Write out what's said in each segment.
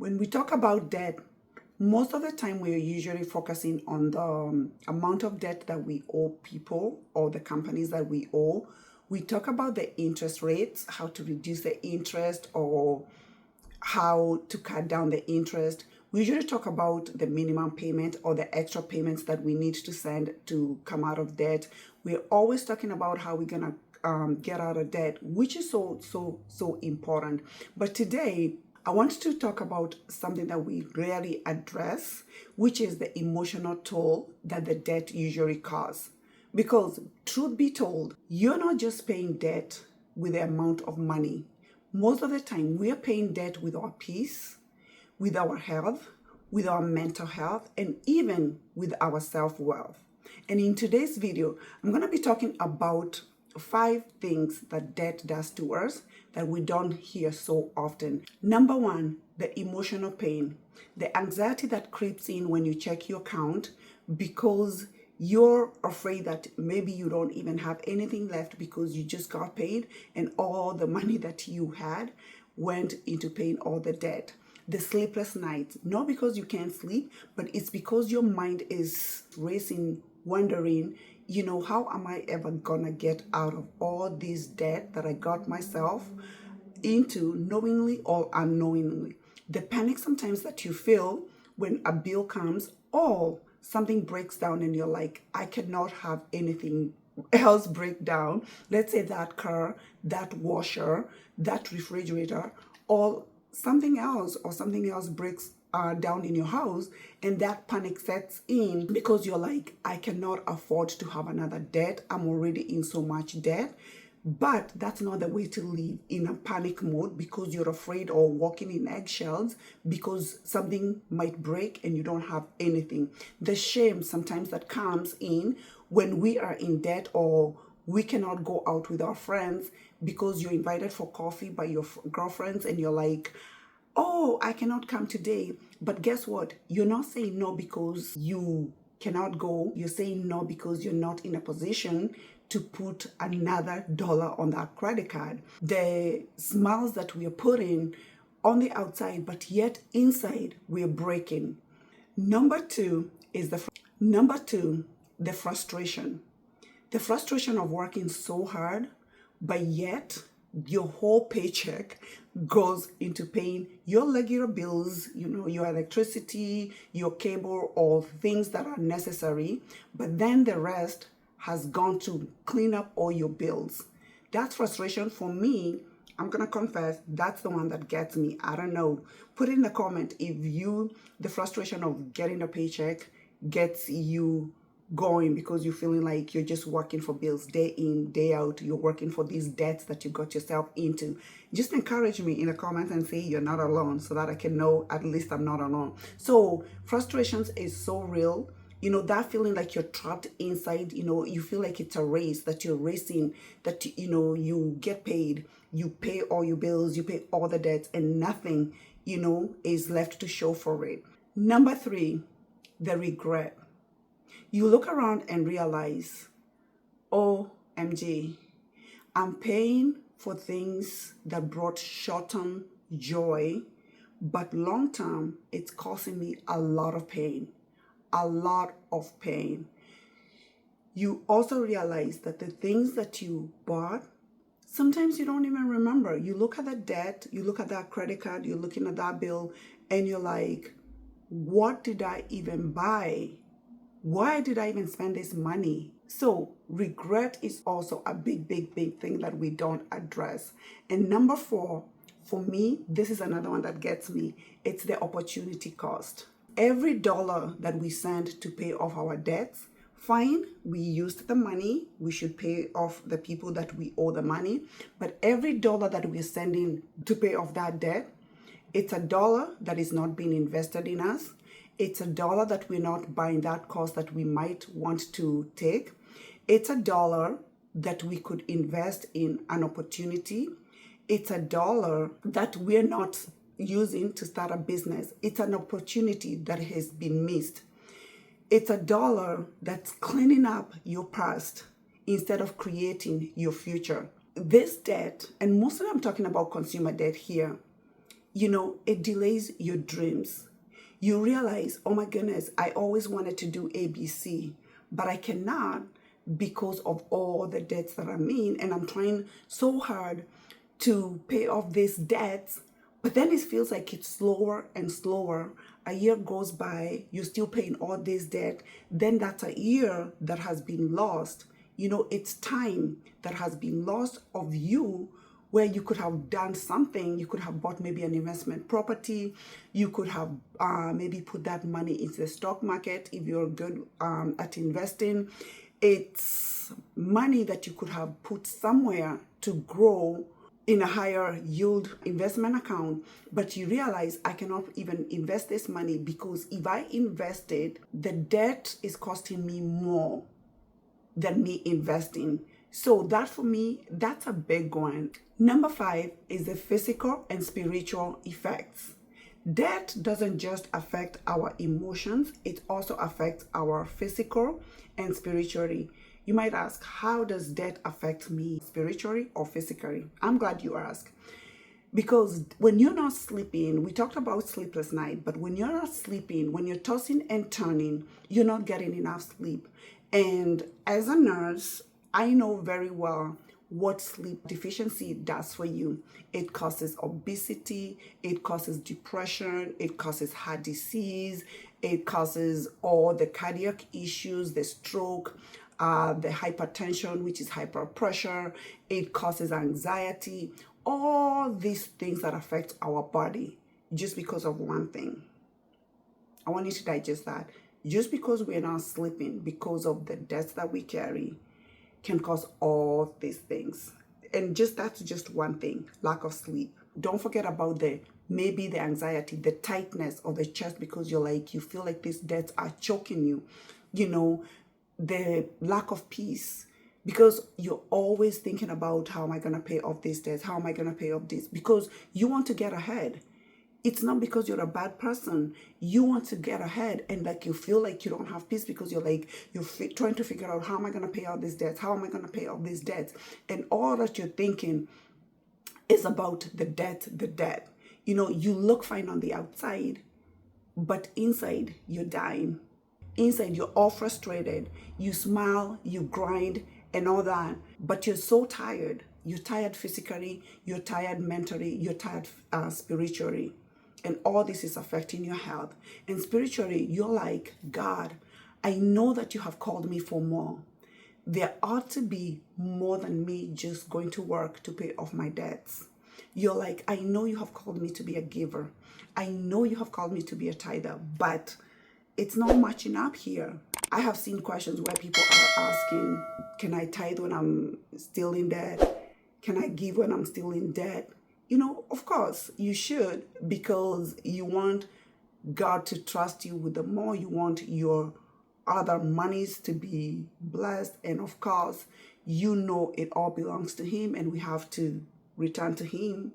When we talk about debt, most of the time we're usually focusing on the amount of debt that we owe people or the companies that we owe. We talk about the interest rates, how to reduce the interest or how to cut down the interest. We usually talk about the minimum payment or the extra payments that we need to send to come out of debt. We're always talking about how we're gonna get out of debt, which is so important. But today, I want to talk about something that we rarely address, which is the emotional toll that the debt usually causes. Because truth be told, you're not just paying debt with the amount of money. Most of the time, we are paying debt with our peace, with our health, with our mental health, and even with our self-worth. And in today's video, I'm going to be talking about 5 things that debt does to us that we don't hear so often. Number 1, the emotional pain, the anxiety that creeps in when you check your account because you're afraid that maybe you don't even have anything left because you just got paid and all the money that you had went into paying all the debt. The sleepless nights, not because you can't sleep, but it's because your mind is racing, wondering, how am I ever gonna get out of all this debt that I got myself into, knowingly or unknowingly? The panic sometimes that you feel when a bill comes or something breaks down and you're like, I cannot have anything else break down. Let's say that car, that washer, that refrigerator, or something else breaks down in your house, and that panic sets in because you're like, I cannot afford to have another debt. I'm already in so much debt. But that's not the way to live, in a panic mode because you're afraid or walking in eggshells because something might break and you don't have anything. The shame sometimes that comes in when we are in debt or we cannot go out with our friends because you're invited for coffee by your girlfriends and you're like, oh, I cannot come today. But guess what? You're not saying no because you cannot go. You're saying no because you're not in a position to put another dollar on that credit card. The smiles that we are putting on the outside, but yet inside we're breaking. Number two, the frustration. The frustration of working so hard, but yet your whole paycheck goes into paying your regular bills, your electricity, your cable, or things that are necessary, but then the rest has gone to clean up all your bills. That frustration for me, I'm gonna confess, that's the one that gets me. I don't know. Put in the comment if the frustration of getting a paycheck gets you going because you're feeling like you're just working for bills day in, day out. You're working for these debts that you got yourself into. Just encourage me in the comments and say you're not alone so that I can know at least I'm not alone. So frustrations is so real. That feeling like you're trapped inside, you feel like it's a race, that you're racing, that, you get paid, you pay all your bills, you pay all the debts, and nothing, is left to show for it. Number 3, the regret. You look around and realize, OMG, I'm paying for things that brought short-term joy, but long-term, it's causing me a lot of pain. A lot of pain. You also realize that the things that you bought, sometimes you don't even remember. You look at the debt, you look at that credit card, you're looking at that bill, and you're like, what did I even buy? Why did I even spend this money? So regret is also a big thing that we don't address. And number 4, for me, this is another one that gets me. It's the opportunity cost. Every dollar that we send to pay off our debts, fine, we used the money, we should pay off the people that we owe the money, but every dollar that we're sending to pay off that debt, it's a dollar that is not being invested in us. It's a dollar that we're not buying that course that we might want to take. It's a dollar that we could invest in an opportunity. It's a dollar that we're not using to start a business. It's an opportunity that has been missed. It's a dollar that's cleaning up your past instead of creating your future. This debt, and mostly I'm talking about consumer debt here, it delays your dreams. You realize, oh my goodness, I always wanted to do ABC, but I cannot because of all the debts that I'm in, and I'm trying so hard to pay off these debts, but then it feels like it's slower and slower. A year goes by, you're still paying all this debt. Then that's a year that has been lost. It's time that has been lost of you, where you could have done something. You could have bought maybe an investment property. You could have maybe put that money into the stock market if you're good at investing. It's money that you could have put somewhere to grow in a higher yield investment account, but you realize I cannot even invest this money because if I invest it, the debt is costing me more than me investing. So that, for me, that's a big one. Number 5 is the physical and spiritual effects. Debt doesn't just affect our emotions, it also affects our physical and spiritually. You might ask, how does debt affect me spiritually or physically? I'm glad you asked. Because when you're not sleeping, we talked about sleepless night, but when you're not sleeping, when you're tossing and turning, you're not getting enough sleep. And as a nurse, I know very well what sleep deficiency does for you. It causes obesity, it causes depression, it causes heart disease, it causes all the cardiac issues, the stroke, the hypertension, which is hyperpressure, it causes anxiety, all these things that affect our body just because of one thing. I want you to digest that. Just because we're not sleeping, because of the debts that we carry, can cause all these things. And that's just one thing, lack of sleep. Don't forget about maybe the anxiety, the tightness of the chest because you feel like these debts are choking you. The lack of peace because you're always thinking about, how am I going to pay off these debts? How am I going to pay off this? Because you want to get ahead. It's not because you're a bad person. You want to get ahead, and you feel like you don't have peace because you're trying to figure out, how am I going to pay out these debts? How am I going to pay off these debts? And all that you're thinking is about the debt. You look fine on the outside, but inside you're dying. Inside you're all frustrated. You smile, you grind, and all that, but you're so tired. You're tired physically, you're tired mentally, you're tired spiritually. And all this is affecting your health. And spiritually, you're like, God, I know that you have called me for more. There ought to be more than me just going to work to pay off my debts. You're like, I know you have called me to be a giver. I know you have called me to be a tither, but it's not matching up here. I have seen questions where people are asking, can I tithe when I'm still in debt? Can I give when I'm still in debt? Of course you should, because you want God to trust you with the more. You want your other monies to be blessed. And of course, it all belongs to Him, and we have to return to Him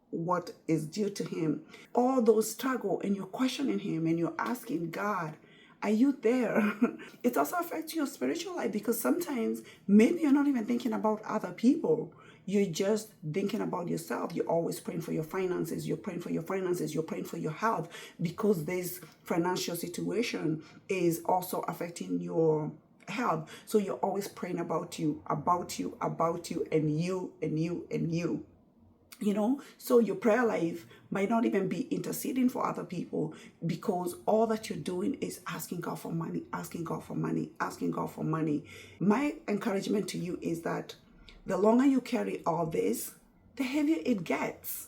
what is due to Him. All those struggle, and you're questioning Him, and you're asking God, are you there? It also affects your spiritual life, because sometimes maybe you're not even thinking about other people. You're just thinking about yourself. You're always praying for your finances. You're praying for your finances. You're praying for your health, because this financial situation is also affecting your health. So you're always praying about you, and you. So your prayer life might not even be interceding for other people, because all that you're doing is asking God for money, asking God for money, asking God for money. My encouragement to you is that the longer you carry all this, the heavier it gets.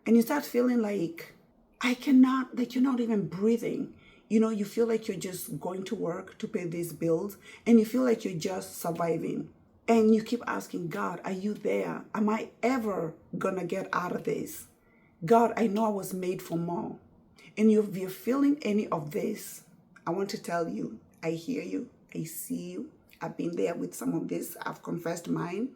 And you start feeling like you're not even breathing. You feel like you're just going to work to pay these bills, and you feel like you're just surviving. And you keep asking God, are you there? Am I ever gonna get out of this? God, I know I was made for more. And if you're feeling any of this, I want to tell you, I hear you, I see you. I've been there with some of this. I've confessed mine.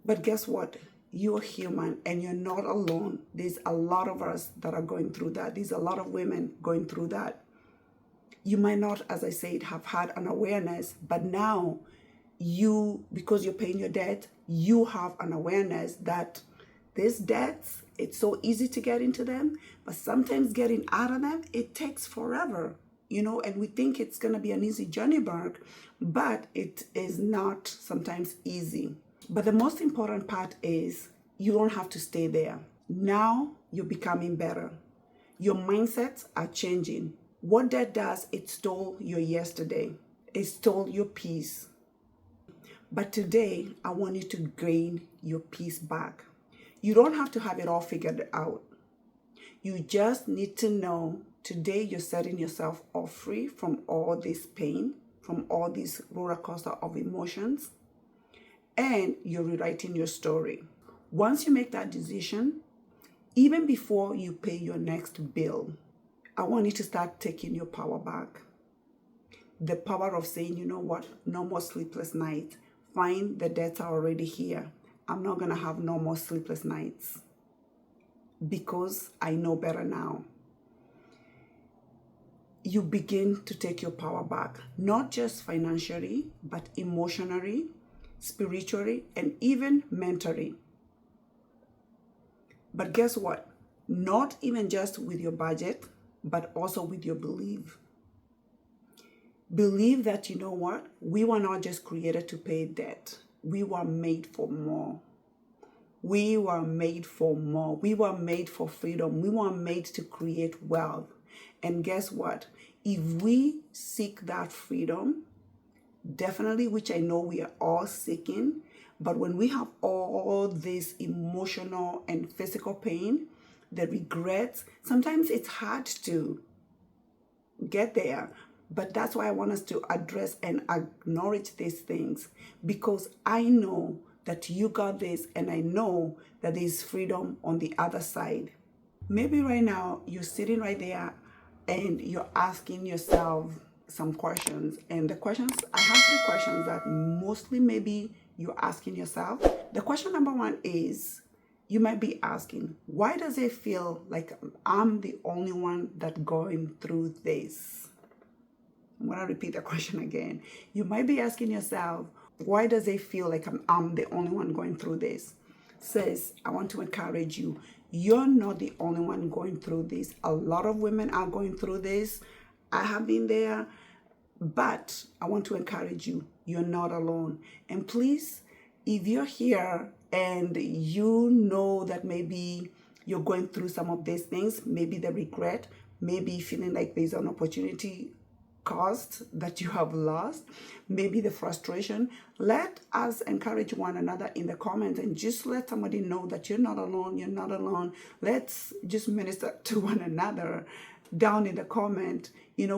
But guess what? You're human, and you're not alone. There's a lot of us that are going through that. There's a lot of women going through that. You might not, as I said, have had an awareness, but now because you're paying your debt, you have an awareness that these debts It's so easy to get into them, but sometimes getting out of them, it takes forever, and we think it's going to be an easy journey back, but it is not sometimes easy. But the most important part is you don't have to stay there. Now you're becoming better. Your mindsets are changing. What that does, it stole your yesterday. It stole your peace. But today, I want you to gain your peace back. You don't have to have it all figured out. You just need to know today you're setting yourself off free from all this pain, from all this roller coaster of emotions, and you're rewriting your story. Once you make that decision, even before you pay your next bill, I want you to start taking your power back. The power of saying, you know what, no more sleepless nights. Fine, the debts are already here. I'm not going to have no more sleepless nights because I know better now. You begin to take your power back, not just financially, but emotionally, spiritually, and even mentally. But guess what? Not even just with your budget, but also with your belief. Believe that, you know what? We were not just created to pay debt. We were made for more. We were made for more. We were made for freedom. We were made to create wealth. And guess what? If we seek that freedom, definitely, which I know we are all seeking, but when we have all this emotional and physical pain, the regrets, sometimes it's hard to get there. But that's why I want us to address and acknowledge these things, because I know that you got this, and I know that there's freedom on the other side. Maybe right now you're sitting right there and you're asking yourself some questions. And the questions, I have 3 questions that mostly maybe you're asking yourself. The question number 1 is, you might be asking, why does it feel like I'm the only one that's going through this? I'm going to repeat the question again. You might be asking yourself, why does it feel like I'm the only one going through this? Sis, I want to encourage you. You're not the only one going through this. A lot of women are going through this. I have been there. But I want to encourage you. You're not alone. And please, if you're here and you know that maybe you're going through some of these things, maybe the regret, maybe feeling like there's an opportunity cost that you have lost, maybe the frustration, let us encourage one another in the comments and just let somebody know that you're not alone. You're not alone. Let's just minister to one another down in the comment,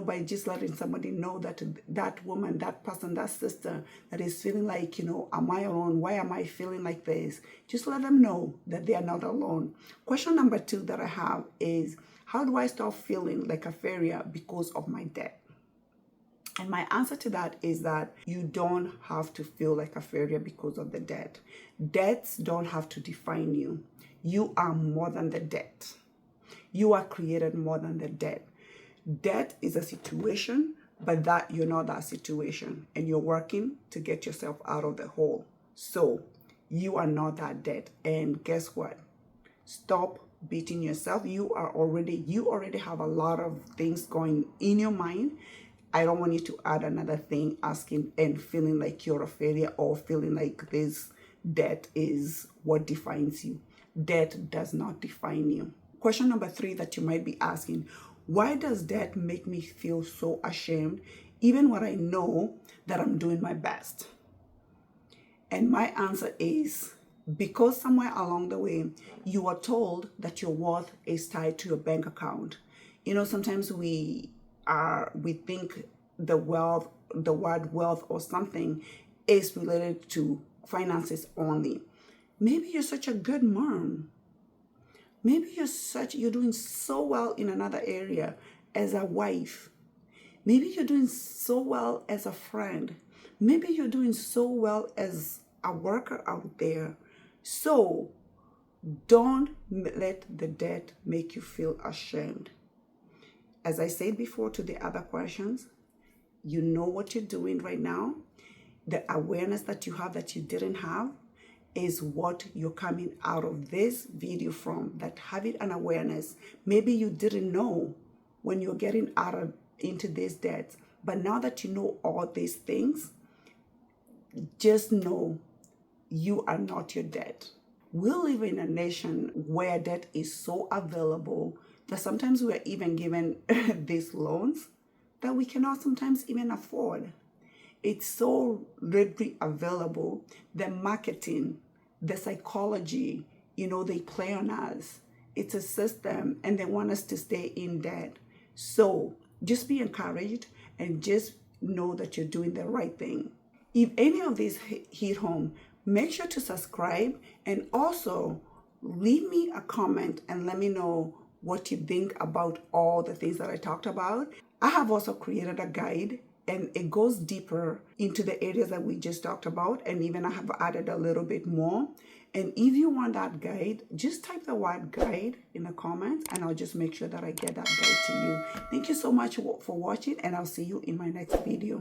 by just letting somebody know that that woman, that person, that sister that is feeling like, am I alone? Why am I feeling like this? Just let them know that they are not alone. Question number 2 that I have is, how do I stop feeling like a failure because of my debt? And my answer to that is that you don't have to feel like a failure because of the debt. Debts don't have to define you. You are more than the debt. You are created more than the debt. Debt is a situation, but that you're not that situation, and you're working to get yourself out of the hole. So you are not that debt. And guess what? Stop beating yourself. You already have a lot of things going in your mind. I don't want you to add another thing, asking and feeling like you're a failure, or feeling like this debt is what defines you. Debt does not define you. Question number 3 that you might be asking, why does debt make me feel so ashamed, even when I know that I'm doing my best? And my answer is, because somewhere along the way, you are told that your worth is tied to your bank account. Sometimes we think the word wealth or something is related to finances only. Maybe you're such a good mom. Maybe you're doing so well in another area as a wife. Maybe you're doing so well as a friend. Maybe you're doing so well as a worker out there. So don't let the debt make you feel ashamed. As I said before to the other questions, you know what you're doing right now, the awareness that you have that you didn't have, is what you're coming out of this video from, that having an awareness. Maybe you didn't know when you're getting into this debt, but now that you know all these things, just know you are not your debt. We live in a nation where debt is so available that sometimes we are even given these loans that we cannot sometimes even afford. It's so readily available. The marketing, the psychology, they play on us. It's a system and they want us to stay in debt. So just be encouraged and just know that you're doing the right thing. If any of these hit home, make sure to subscribe and also leave me a comment and let me know what you think about all the things that I talked about. I have also created a guide and it goes deeper into the areas that we just talked about, and even I have added a little bit more. And if you want that guide, just type the word guide in the comments and I'll just make sure that I get that guide to you. Thank you so much for watching, and I'll see you in my next video.